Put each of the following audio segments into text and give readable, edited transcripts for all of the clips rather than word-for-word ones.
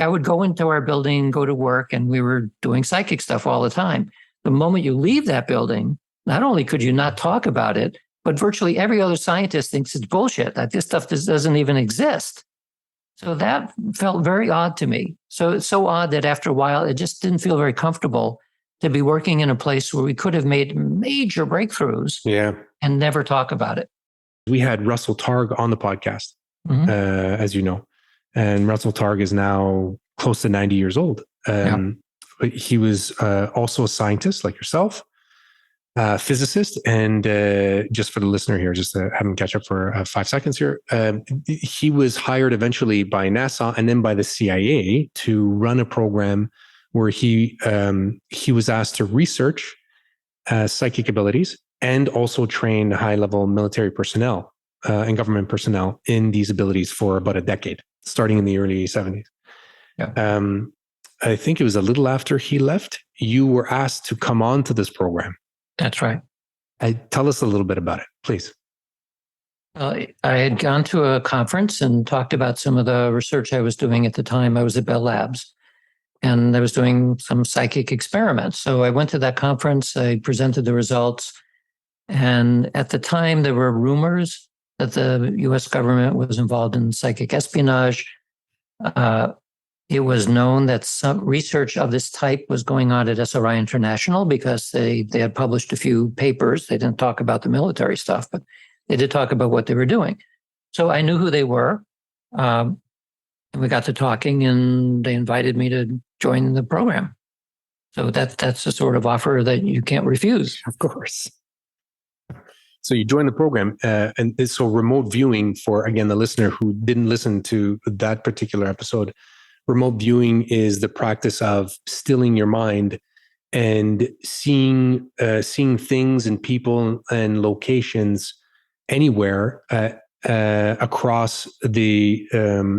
I would go into our building, go to work, and we were doing psychic stuff all the time. The moment you leave that building, not only could you not talk about it, but virtually every other scientist thinks it's bullshit, that this stuff doesn't even exist. So that felt very odd to me. So it's so odd that after a while, it just didn't feel very comfortable to be working in a place where we could have made major breakthroughs and never talk about it. We had Russell Targ on the podcast, as you know, and Russell Targ is now close to 90 years old. But he was also a scientist like yourself, physicist. And just for the listener here, just to have him catch up for 5 seconds here. He was hired eventually by NASA and then by the CIA to run a program where he was asked to research psychic abilities and also train high-level military personnel and government personnel in these abilities for about a decade, starting in the early 70s. I think it was a little after he left, you were asked to come on to this program. That's right. Tell us a little bit about it, please. I had gone to a conference and talked about some of the research I was doing at the time. I was at Bell Labs, and I was doing some psychic experiments. So I went to that conference, I presented the results, and at the time there were rumors that the US government was involved in psychic espionage. It was known that some research of this type was going on at SRI International because they had published a few papers. They didn't talk about the military stuff, but they did talk about what they were doing. So I knew who they were. And we got to talking, and they invited me to join the program. So that's the sort of offer that you can't refuse. Of course. So you joined the program, and so remote viewing for, again, the listener who didn't listen to that particular episode. Remote viewing is the practice of stilling your mind and seeing things and people and locations anywhere across the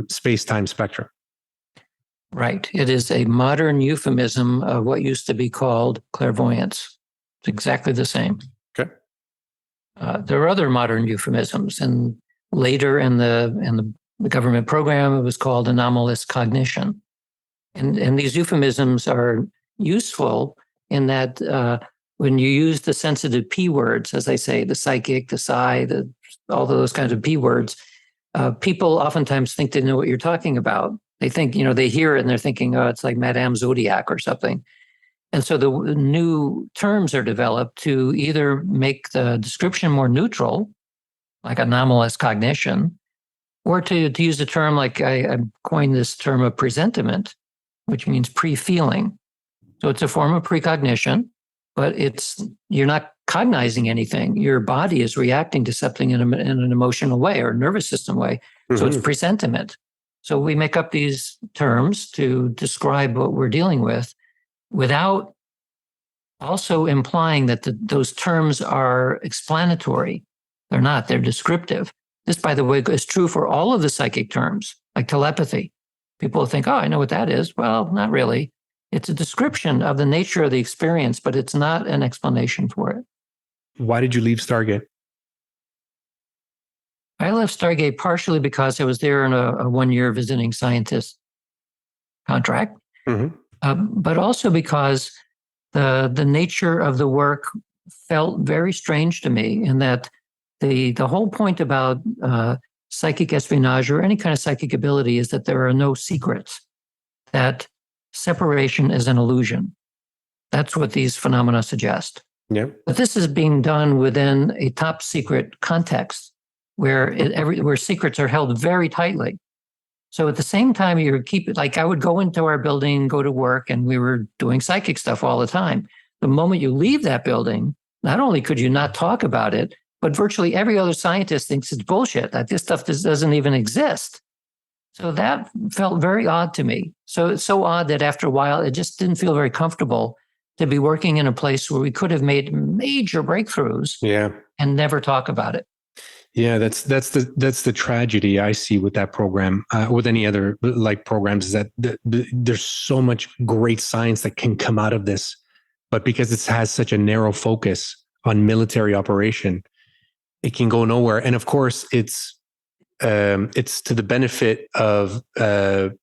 space-time spectrum. Right. It is a modern euphemism of what used to be called clairvoyance. It's exactly the same. Okay. There are other modern euphemisms, and later in the government program, it was called anomalous cognition. And these euphemisms are useful in that when you use the sensitive P words, as I say, the psychic, the psi, all those kinds of P words, people oftentimes think they know what you're talking about. They think, they hear it and they're thinking, oh, it's like Madame Zodiac or something. And so the new terms are developed to either make the description more neutral, like anomalous cognition, or to use a term like I coined this term of presentiment, which means pre-feeling. So it's a form of precognition, but you're not cognizing anything. Your body is reacting to something in an emotional way or nervous system way. Mm-hmm. So it's presentiment. So we make up these terms to describe what we're dealing with without also implying that those terms are explanatory. They're not, they're descriptive. This, by the way, is true for all of the psychic terms, like telepathy. People think, oh, I know what that is. Well, not really. It's a description of the nature of the experience, but it's not an explanation for it. Why did you leave Stargate? I left Stargate partially because I was there in a one-year visiting scientist contract, but also because the nature of the work felt very strange to me, in that the whole point about psychic espionage or any kind of psychic ability is that there are no secrets, that separation is an illusion. That's what these phenomena suggest. Yeah. But this is being done within a top secret context where secrets are held very tightly. So at the same time, like I would go into our building, go to work, and we were doing psychic stuff all the time. The moment you leave that building, not only could you not talk about it, but virtually every other scientist thinks it's bullshit, that this stuff doesn't even exist. So that felt very odd to me. So it's so odd that after a while, it just didn't feel very comfortable to be working in a place where we could have made major breakthroughs and never talk about it. Yeah, that's the tragedy I see with that program, with any other like programs, is that there's so much great science that can come out of this, but because it has such a narrow focus on military operation, it can go nowhere. And of course, it's it's to the benefit of the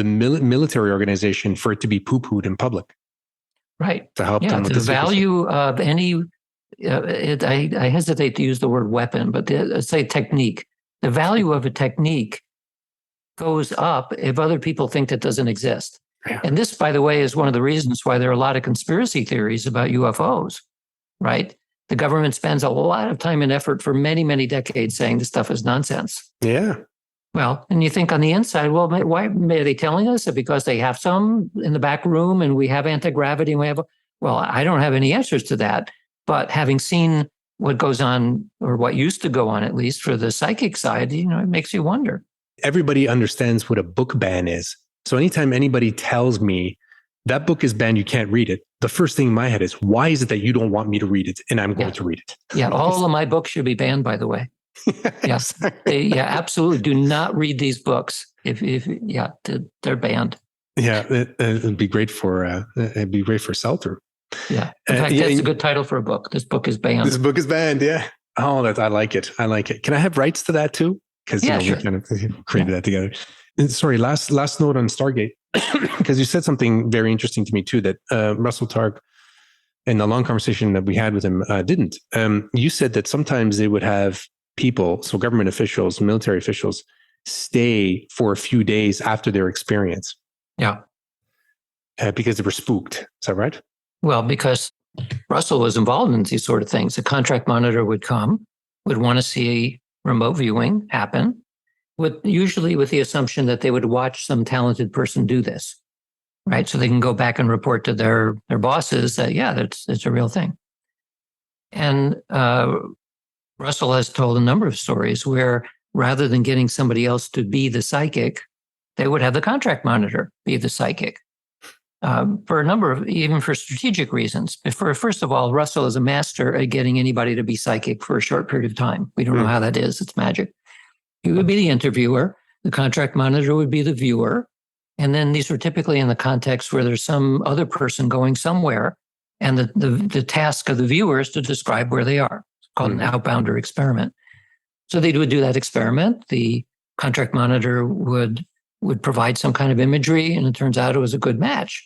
military organization for it to be poo-pooed in public. Right. To help them with the value of any, I hesitate to use the word weapon, but say technique. The value of a technique goes up if other people think that doesn't exist. Yeah. And this, by the way, is one of the reasons why there are a lot of conspiracy theories about UFOs, right? The government spends a lot of time and effort for many, many decades saying this stuff is nonsense. Yeah. Well, and you think on the inside, well, why are they telling us that because they have some in the back room and we have anti-gravity and we have, well, I don't have any answers to that. But having seen what goes on, or what used to go on, at least for the psychic side, it makes you wonder. Everybody understands what a book ban is. So anytime anybody tells me that book is banned, you can't read it, the first thing in my head is, why is it that you don't want me to read it? And I'm going to read it. Yeah, all of my books should be banned, by the way. Yes, absolutely. Do not read these books. If they're banned. Yeah, it'd be great for sell-through. Yeah, in fact, that's a good title for a book. This book is banned. This book is banned. Yeah. Oh, I like it. I like it. Can I have rights to that too? Because sure. we kind of created that together. And sorry, last note on Stargate, because you said something very interesting to me too that Russell Targ, in the long conversation that we had with him, didn't. You said that sometimes they would have people, so government officials, military officials, stay for a few days after their experience. Yeah. Because they were spooked. Is that right? Well, because Russell was involved in these sort of things. A contract monitor would come, would want to see remote viewing happen, usually with the assumption that they would watch some talented person do this, right? So they can go back and report to their bosses that, it's a real thing. And Russell has told a number of stories where rather than getting somebody else to be the psychic, they would have the contract monitor be the psychic. For a number of, even for strategic reasons. First of all, Russell is a master at getting anybody to be psychic for a short period of time. We don't know how that is. It's magic. He would be the interviewer. The contract monitor would be the viewer. And then these were typically in the context where there's some other person going somewhere. And the task of the viewer is to describe where they are. It's called an outbounder experiment. So they would do that experiment. The contract monitor would provide some kind of imagery, and it turns out it was a good match.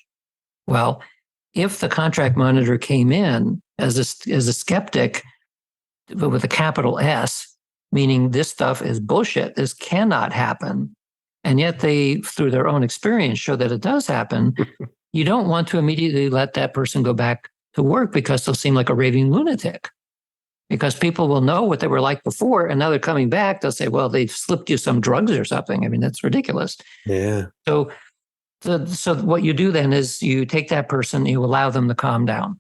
Well, if the contract monitor came in as a skeptic, but with a capital S, meaning this stuff is bullshit, this cannot happen, and yet they, through their own experience, show that it does happen, you don't want to immediately let that person go back to work because they'll seem like a raving lunatic. Because people will know what they were like before, and now they're coming back. They'll say, well, they've slipped you some drugs or something. I mean, that's ridiculous. Yeah. So what you do then is you take that person, you allow them to calm down.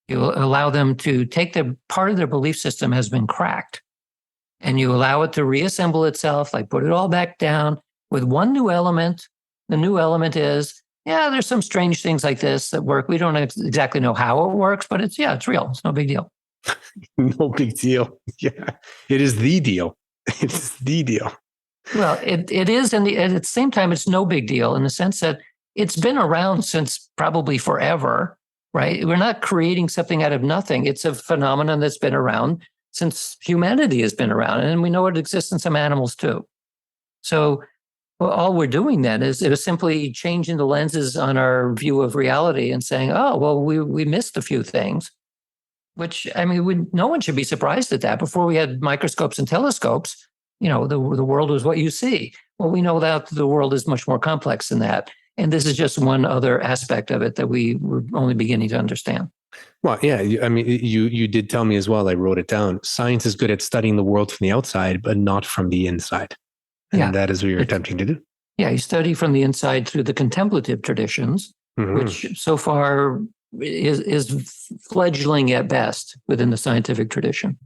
You allow them to take part of their belief system has been cracked, and you allow it to reassemble itself, like put it all back down with one new element. The new element is, there's some strange things like this that work. We don't exactly know how it works, but it's real. It's no big deal. No big deal. Yeah, it is the deal. It's the deal. Well, it is, and at the same time, it's no big deal in the sense that it's been around since probably forever, right? We're not creating something out of nothing. It's a phenomenon that's been around since humanity has been around, and we know it exists in some animals too. So all we're doing then is simply changing the lenses on our view of reality and saying, oh, well, we missed a few things. Which, I mean, no one should be surprised at that. Before we had microscopes and telescopes, the world was what you see. Well, we know that the world is much more complex than that. And this is just one other aspect of it that we were only beginning to understand. Well, yeah. You did tell me as well, I wrote it down. Science is good at studying the world from the outside, but not from the inside. And that is what you're attempting to do. Yeah, you study from the inside through the contemplative traditions, which so far is fledgling at best within the scientific tradition.